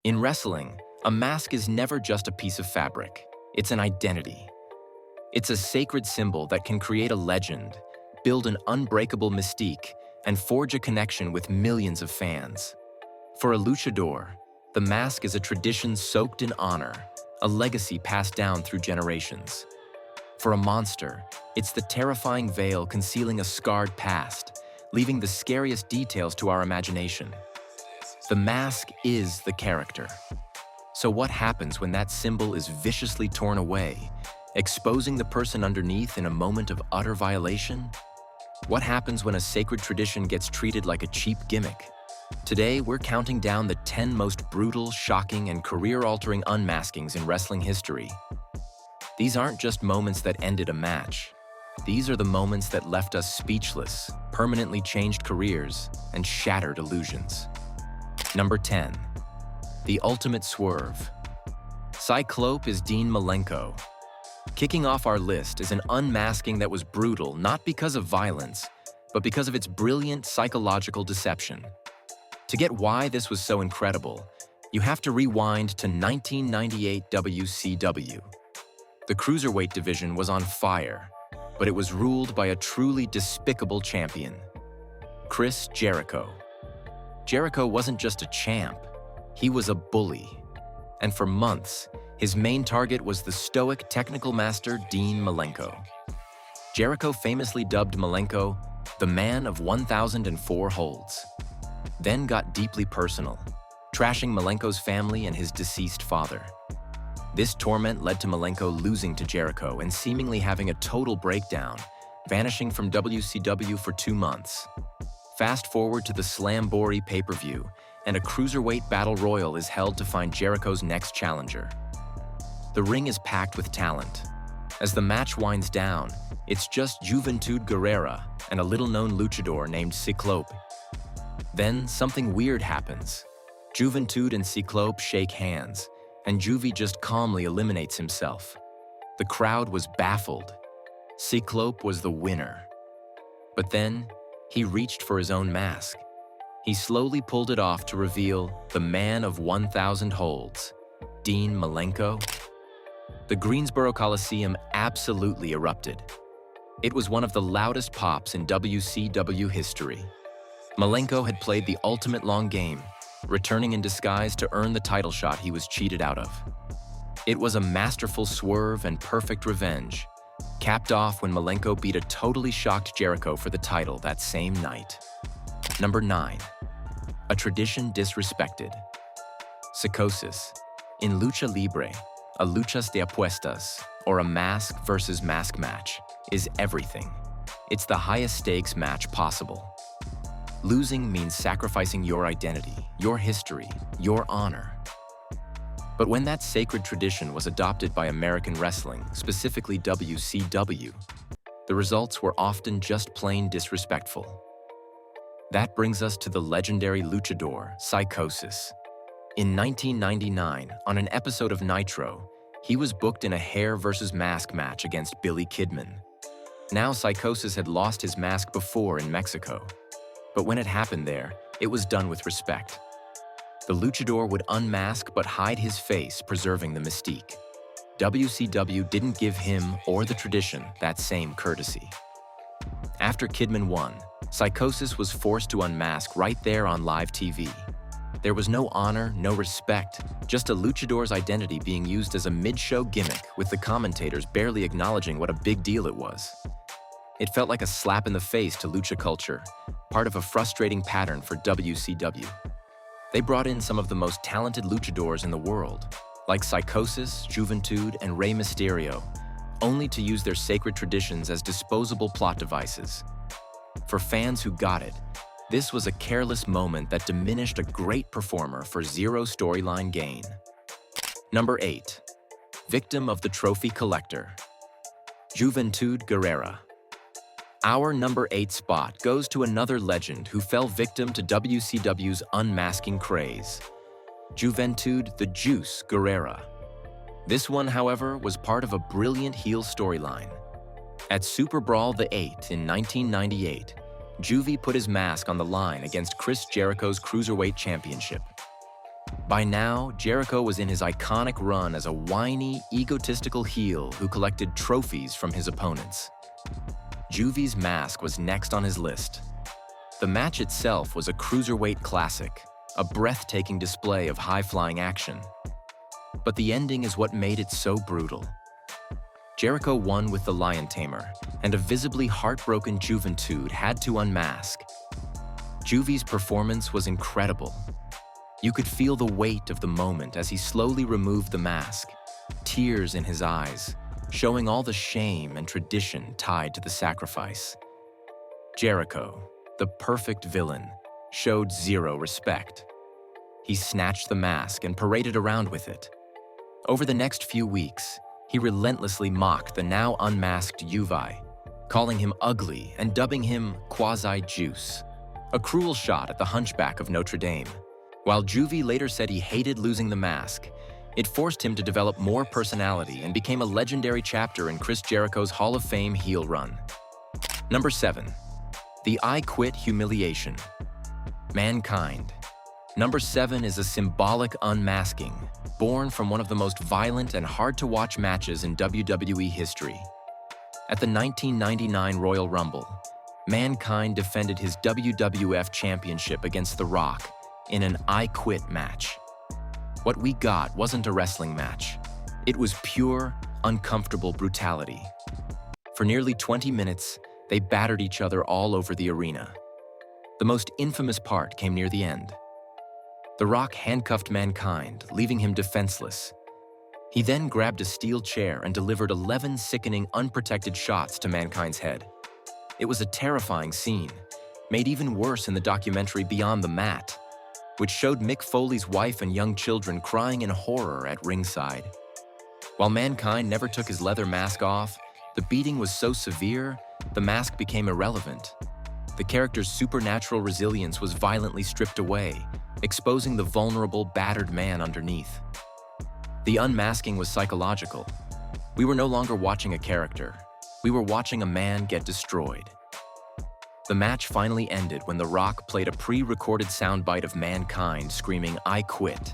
In wrestling, a mask is never just a piece of fabric. It's an identity. It's a sacred symbol that can create a legend, build an unbreakable mystique, and forge a connection with millions of fans. For a luchador, the mask is a tradition soaked in honor, a legacy passed down through generations. For a monster, it's the terrifying veil concealing a scarred past, leaving the scariest details to our imagination. The mask is the character. So what happens when that symbol is viciously torn away, exposing the person underneath in a moment of utter violation? What happens when a sacred tradition gets treated like a cheap gimmick? Today, we're counting down the 10 most brutal, shocking, and career-altering unmaskings in wrestling history. These aren't just moments that ended a match. These are the moments that left us speechless, permanently changed careers, and shattered illusions. Number 10. The ultimate swerve. Cyclope is Dean Malenko. Kicking off our list is an unmasking that was brutal not because of violence, but because of its brilliant psychological deception. To get why this was so incredible, you have to rewind to 1998 WCW. The cruiserweight division was on fire, but it was ruled by a truly despicable champion, Chris Jericho. Jericho wasn't just a champ, he was a bully. And for months, his main target was the stoic technical master Dean Malenko. Jericho famously dubbed Malenko the man of 1,004 holds. Then got deeply personal, trashing Malenko's family and his deceased father. This torment led to Malenko losing to Jericho and seemingly having a total breakdown, vanishing from WCW for 2 months. Fast forward to the Slamboree pay-per-view, and a cruiserweight battle royal is held to find Jericho's next challenger. The ring is packed with talent. As the match winds down, it's just Juventud Guerrera and a little-known luchador named Cyclope. Then something weird happens. Juventud and Cyclope shake hands, and Juvie just calmly eliminates himself. The crowd was baffled. Cyclope was the winner. But then, he reached for his own mask. He slowly pulled it off to reveal the man of 1,000 holds, Dean Malenko. The Greensboro Coliseum absolutely erupted. It was one of the loudest pops in WCW history. Malenko had played the ultimate long game, returning in disguise to earn the title shot he was cheated out of. It was a masterful swerve and perfect revenge, capped off when Malenko beat a totally shocked Jericho for the title that same night. Number 9. A tradition disrespected. Psicosis. In lucha libre, a luchas de apuestas, or a mask versus mask match, is everything. It's the highest stakes match possible. Losing means sacrificing your identity, your history, your honor. But when that sacred tradition was adopted by American wrestling, specifically WCW, the results were often just plain disrespectful. That brings us to the legendary luchador, Psicosis. In 1999, on an episode of Nitro, he was booked in a hair versus mask match against Billy Kidman. Now Psicosis had lost his mask before in Mexico. But when it happened there, it was done with respect. The luchador would unmask but hide his face, preserving the mystique. WCW didn't give him or the tradition that same courtesy. After Kidman won, Psicosis was forced to unmask right there on live TV. There was no honor, no respect, just a luchador's identity being used as a mid-show gimmick with the commentators barely acknowledging what a big deal it was. It felt like a slap in the face to lucha culture, part of a frustrating pattern for WCW. They brought in some of the most talented luchadors in the world, like Psicosis, Juventud, and Rey Mysterio, only to use their sacred traditions as disposable plot devices. For fans who got it, this was a careless moment that diminished a great performer for zero storyline gain. Number 8. Victim of the trophy collector. Juventud Guerrera. Our number 8 spot goes to another legend who fell victim to WCW's unmasking craze, Juventud the Juice Guerrera. This one, however, was part of a brilliant heel storyline. At Super Brawl the 8 in 1998, Juvie put his mask on the line against Chris Jericho's Cruiserweight Championship. By now, Jericho was in his iconic run as a whiny, egotistical heel who collected trophies from his opponents. Juvi's mask was next on his list. The match itself was a cruiserweight classic, a breathtaking display of high-flying action. But the ending is what made it so brutal. Jericho won with the Lion Tamer, and a visibly heartbroken Juventud had to unmask. Juvi's performance was incredible. You could feel the weight of the moment as he slowly removed the mask, tears in his eyes, showing all the shame and tradition tied to the sacrifice. Jericho, the perfect villain, showed zero respect. He snatched the mask and paraded around with it. Over the next few weeks, he relentlessly mocked the now unmasked Juvi, calling him ugly and dubbing him quasi-Juice, a cruel shot at the hunchback of Notre Dame. While Juvi later said he hated losing the mask, it forced him to develop more personality and became a legendary chapter in Chris Jericho's Hall of Fame heel run. Number 7. The I Quit humiliation. Mankind. Number 7 is a symbolic unmasking, born from one of the most violent and hard-to-watch matches in WWE history. At the 1999 Royal Rumble, Mankind defended his WWF Championship against The Rock in an I Quit match. What we got wasn't a wrestling match. It was pure, uncomfortable brutality. For nearly 20 minutes, they battered each other all over the arena. The most infamous part came near the end. The Rock handcuffed Mankind, leaving him defenseless. He then grabbed a steel chair and delivered 11 sickening, unprotected shots to Mankind's head. It was a terrifying scene, made even worse in the documentary Beyond the Mat, which showed Mick Foley's wife and young children crying in horror at ringside. While Mankind never took his leather mask off, the beating was so severe, the mask became irrelevant. The character's supernatural resilience was violently stripped away, exposing the vulnerable, battered man underneath. The unmasking was psychological. We were no longer watching a character. We were watching a man get destroyed. The match finally ended when The Rock played a pre-recorded soundbite of Mankind screaming, "I quit."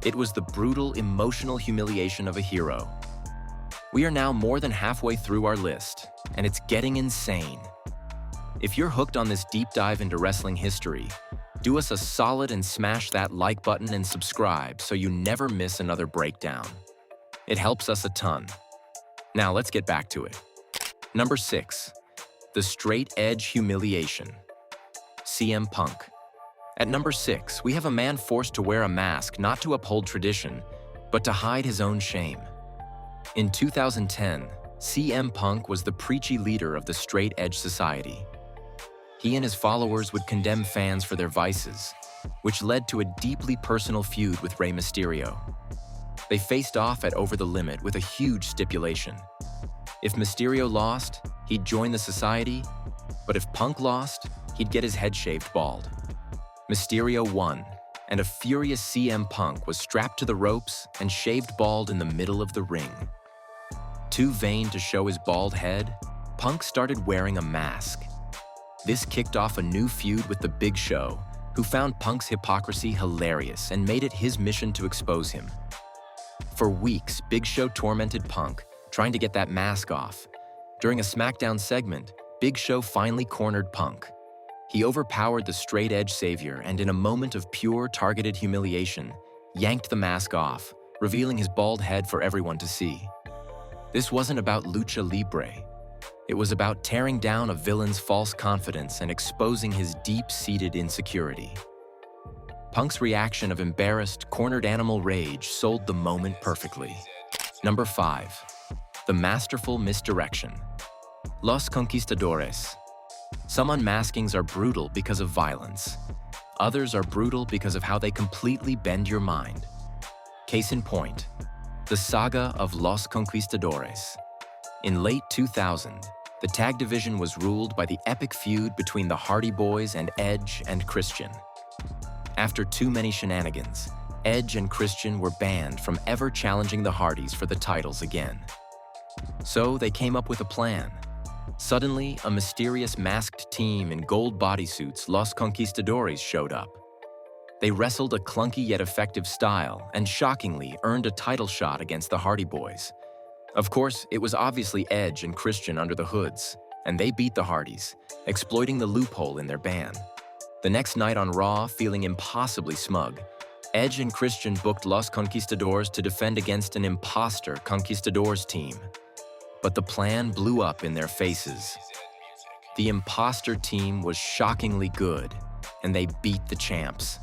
It was the brutal, emotional humiliation of a hero. We are now more than halfway through our list, and it's getting insane. If you're hooked on this deep dive into wrestling history, do us a solid and smash that like button and subscribe so you never miss another breakdown. It helps us a ton. Now let's get back to it. Number 6. The straight edge humiliation. CM Punk. At number 6, we have a man forced to wear a mask not to uphold tradition, but to hide his own shame. In 2010, CM Punk was the preachy leader of the straight edge society. He and his followers would condemn fans for their vices, which led to a deeply personal feud with Rey Mysterio. They faced off at Over the Limit with a huge stipulation. If Mysterio lost, he'd join the society, but if Punk lost, he'd get his head shaved bald. Mysterio won, and a furious CM Punk was strapped to the ropes and shaved bald in the middle of the ring. Too vain to show his bald head, Punk started wearing a mask. This kicked off a new feud with the Big Show, who found Punk's hypocrisy hilarious and made it his mission to expose him. For weeks, Big Show tormented Punk, trying to get that mask off. During a SmackDown segment, Big Show finally cornered Punk. He overpowered the straight edge savior and in a moment of pure targeted humiliation, yanked the mask off, revealing his bald head for everyone to see. This wasn't about lucha libre. It was about tearing down a villain's false confidence and exposing his deep-seated insecurity. Punk's reaction of embarrassed, cornered animal rage sold the moment perfectly. Number 5. The masterful misdirection. Los Conquistadores. Some unmaskings are brutal because of violence. Others are brutal because of how they completely bend your mind. Case in point, the saga of Los Conquistadores. In late 2000, the tag division was ruled by the epic feud between the Hardy Boys and Edge and Christian. After too many shenanigans, Edge and Christian were banned from ever challenging the Hardys for the titles again. So they came up with a plan. Suddenly, a mysterious masked team in gold bodysuits, Los Conquistadores, showed up. They wrestled a clunky yet effective style and shockingly earned a title shot against the Hardy Boys. Of course, it was obviously Edge and Christian under the hoods, and they beat the Hardys, exploiting the loophole in their ban. The next night on Raw, feeling impossibly smug, Edge and Christian booked Los Conquistadores to defend against an imposter Conquistadores team. But the plan blew up in their faces. The imposter team was shockingly good, and they beat the champs.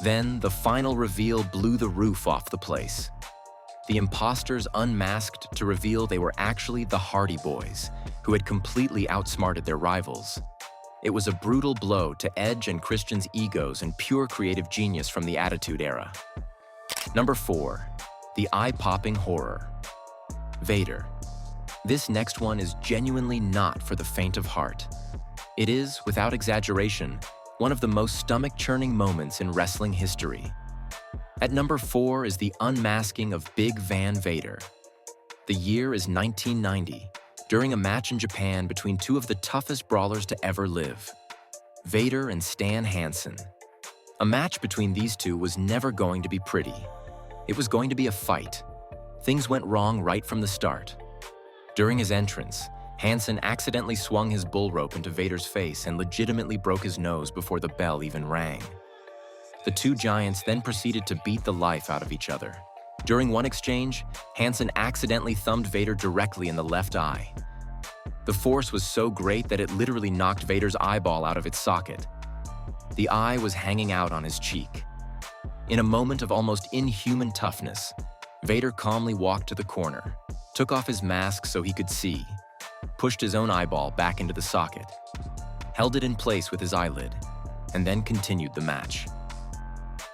Then, the final reveal blew the roof off the place. The imposters unmasked to reveal they were actually the Hardy Boys, who had completely outsmarted their rivals. It was a brutal blow to Edge and Christian's egos and pure creative genius from the Attitude Era. Number 4. The eye-popping horror. Vader. This next one is genuinely not for the faint of heart. It is, without exaggeration, one of the most stomach-churning moments in wrestling history. At number 4 is the unmasking of Big Van Vader. The year is 1990, during a match in Japan between two of the toughest brawlers to ever live, Vader and Stan Hansen. A match between these two was never going to be pretty. It was going to be a fight. Things went wrong right from the start. During his entrance, Hansen accidentally swung his bull rope into Vader's face and legitimately broke his nose before the bell even rang. The two giants then proceeded to beat the life out of each other. During one exchange, Hansen accidentally thumbed Vader directly in the left eye. The force was so great that it literally knocked Vader's eyeball out of its socket. The eye was hanging out on his cheek. In a moment of almost inhuman toughness, Vader calmly walked to the corner, took off his mask so he could see, pushed his own eyeball back into the socket, held it in place with his eyelid, and then continued the match.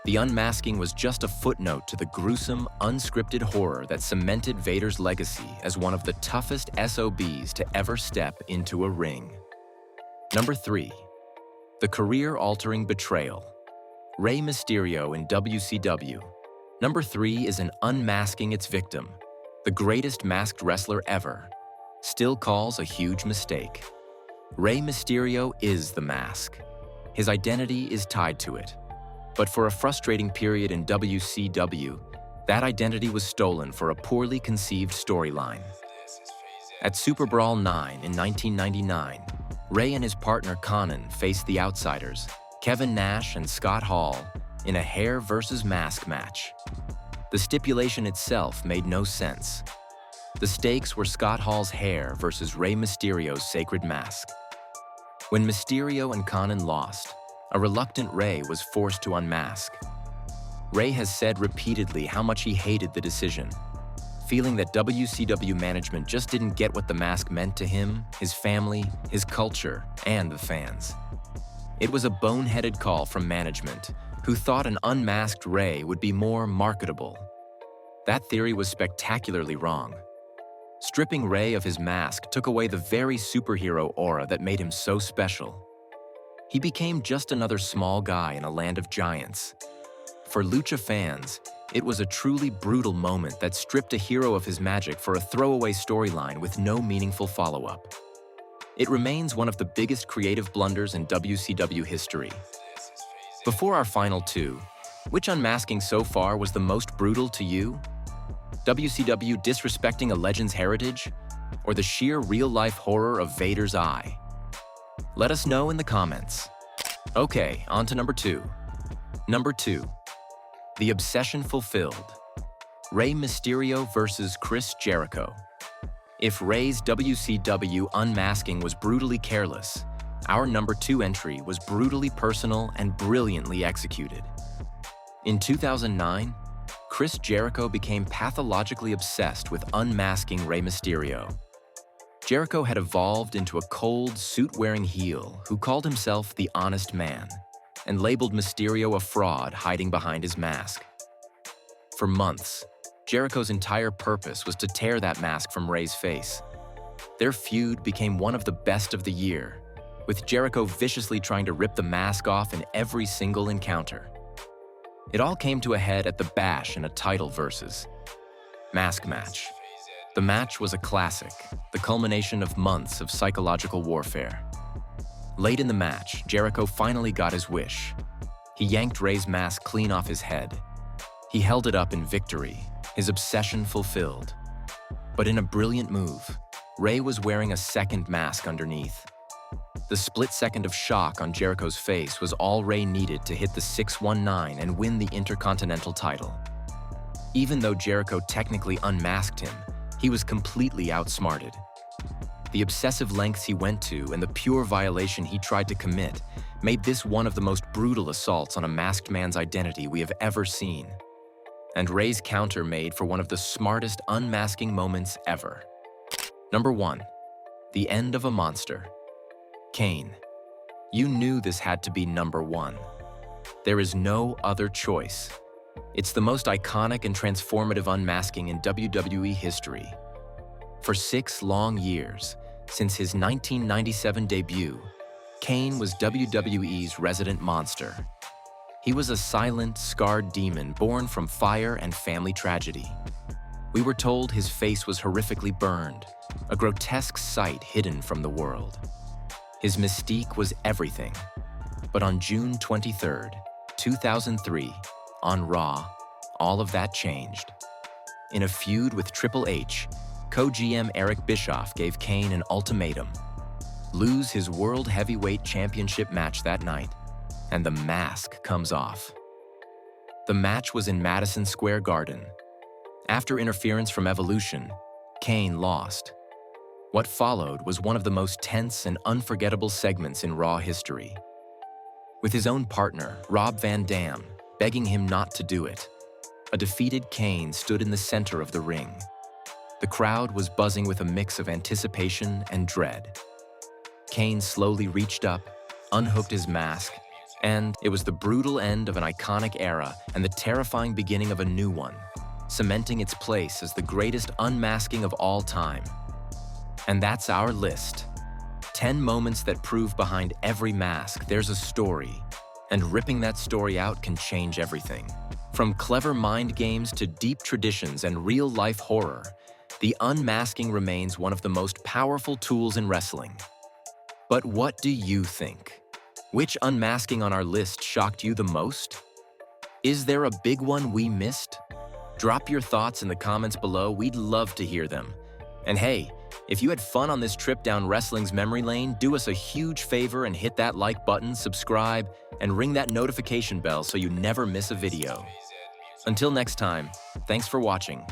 The unmasking was just a footnote to the gruesome, unscripted horror that cemented Vader's legacy as one of the toughest SOBs to ever step into a ring. Number 3. The career-altering betrayal. Rey Mysterio in WCW. Number 3 is an unmasking its victim. The greatest masked wrestler ever still calls a huge mistake. Rey Mysterio is the mask. His identity is tied to it. But for a frustrating period in WCW, that identity was stolen for a poorly conceived storyline. At Super Brawl 9 in 1999, Rey and his partner Kane faced the Outsiders, Kevin Nash and Scott Hall, in a hair versus mask match. The stipulation itself made no sense. The stakes were Scott Hall's hair versus Rey Mysterio's sacred mask. When Mysterio and Kane lost, a reluctant Rey was forced to unmask. Rey has said repeatedly how much he hated the decision, feeling that WCW management just didn't get what the mask meant to him, his family, his culture, and the fans. It was a boneheaded call from management, who thought an unmasked Rey would be more marketable. That theory was spectacularly wrong. Stripping Rey of his mask took away the very superhero aura that made him so special. He became just another small guy in a land of giants. For lucha fans, it was a truly brutal moment that stripped a hero of his magic for a throwaway storyline with no meaningful follow-up. It remains one of the biggest creative blunders in WCW history. Before our final two, which unmasking so far was the most brutal to you? WCW disrespecting a legend's heritage, or the sheer real-life horror of Vader's eye? Let us know in the comments. Okay, on to number 2. Number 2. The obsession fulfilled. Rey Mysterio versus Chris Jericho. If Rey's WCW unmasking was brutally careless, our number 2 entry was brutally personal and brilliantly executed. In 2009, Chris Jericho became pathologically obsessed with unmasking Rey Mysterio. Jericho had evolved into a cold, suit-wearing heel who called himself the Honest Man and labeled Mysterio a fraud hiding behind his mask. For months, Jericho's entire purpose was to tear that mask from Rey's face. Their feud became one of the best of the year, with Jericho viciously trying to rip the mask off in every single encounter. It all came to a head at the Bash in a title versus mask match. The match was a classic, the culmination of months of psychological warfare. Late in the match, Jericho finally got his wish. He yanked Rey's mask clean off his head. He held it up in victory, his obsession fulfilled. But in a brilliant move, Rey was wearing a second mask underneath. The split second of shock on Jericho's face was all Rey needed to hit the 619 and win the Intercontinental title. Even though Jericho technically unmasked him, he was completely outsmarted. The obsessive lengths he went to and the pure violation he tried to commit made this one of the most brutal assaults on a masked man's identity we have ever seen. And Rey's counter made for one of the smartest unmasking moments ever. Number 1. The end of a monster. Kane. You knew this had to be number 1. There is no other choice. It's the most iconic and transformative unmasking in WWE history. For 6 long years, since his 1997 debut, Kane was WWE's resident monster. He was a silent, scarred demon born from fire and family tragedy. We were told his face was horrifically burned, a grotesque sight hidden from the world. His mystique was everything. But on June 23, 2003, on Raw, all of that changed. In a feud with Triple H, co-GM Eric Bischoff gave Kane an ultimatum: lose his World Heavyweight Championship match that night, and the mask comes off. The match was in Madison Square Garden. After interference from Evolution, Kane lost. What followed was one of the most tense and unforgettable segments in Raw history. With his own partner, Rob Van Dam, begging him not to do it, a defeated Kane stood in the center of the ring. The crowd was buzzing with a mix of anticipation and dread. Kane slowly reached up, unhooked his mask, and it was the brutal end of an iconic era and the terrifying beginning of a new one, cementing its place as the greatest unmasking of all time. And that's our list. 10 moments that prove behind every mask there's a story, and ripping that story out can change everything. From clever mind games to deep traditions and real-life horror, the unmasking remains one of the most powerful tools in wrestling. But what do you think? Which unmasking on our list shocked you the most? Is there a big one we missed? Drop your thoughts in the comments below. We'd love to hear them. And hey, if you had fun on this trip down wrestling's memory lane, do us a huge favor and hit that like button, subscribe, and ring that notification bell so you never miss a video. Until next time, thanks for watching.